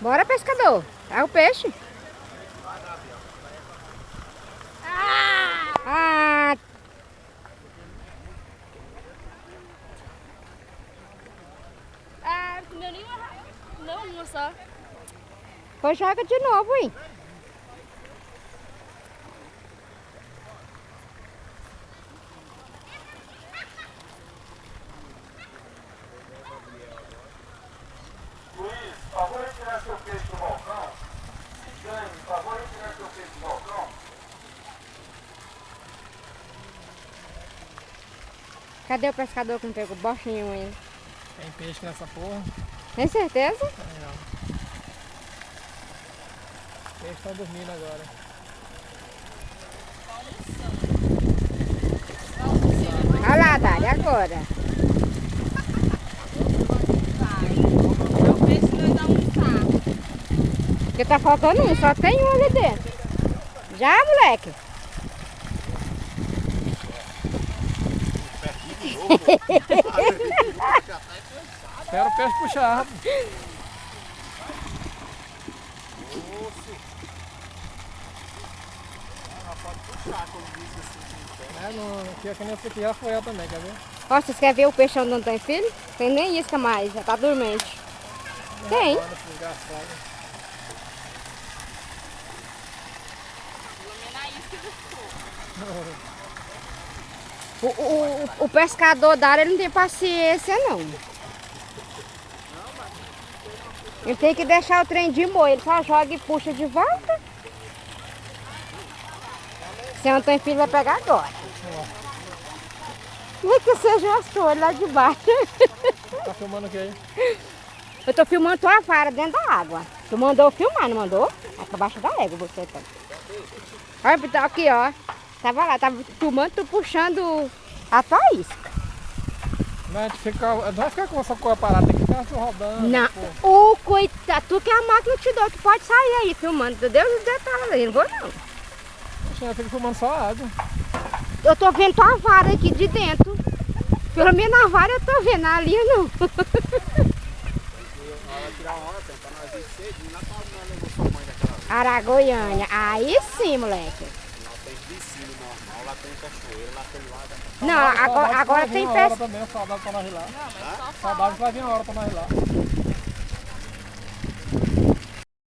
Bora, pescador. É o peixe. Ah! Ah, não deu nenhuma. Não, uma só. Pois joga de novo, hein? Luiz, por favor, retirar seu peixe do balcão. Jane, por favor, retirar seu peixe do balcão. Cadê o pescador que não pegou bosta nenhuma ainda? Tem peixe nessa porra? Tem certeza? Não. O peixe tá dormindo agora. Olha lá, Dália, agora. Meu peixe vai dar um saco. Porque tá faltando um, só tem um ali dentro. Já, moleque? Espera o peixe puxar, rapaz. É, não, aqui nem esse aqui já foi ela também, quer ver? Ó, vocês querem ver o peixe onde não tem filho? Tem nem isca mais, já tá dormente. Tem. Olha, desgraçado. O pescador da área ele não tem paciência, não. Ele tem que deixar o trem de molho, ele só joga e puxa de volta. Se não tem filho, vai pegar agora. Nem que seja as folhas lá de baixo. Tá filmando o que aí? Eu tô filmando tua vara dentro da água. Tu mandou filmar, não mandou? É pra baixo da égua você tá. Olha, tá aqui, ó. Tava lá, tava filmando, tu puxando a tua isca. Não, não vai ficar com essa coisa parada, tem que ficar se rodando. Não, pô. o coitado, tu que a máquina te deu, tu pode sair aí filmando. Deus os detalhes aí, não vou não. Poxa, eu fico filmando só a água. Eu tô vendo tua vara aqui de dentro. Pelo menos na vara eu tô vendo, ali não. Aragoiânia, aí sim, moleque. Não, agora tem pesca. Também, saudade pra nós ir lá. Saudade vai vir a hora pra nós ir lá.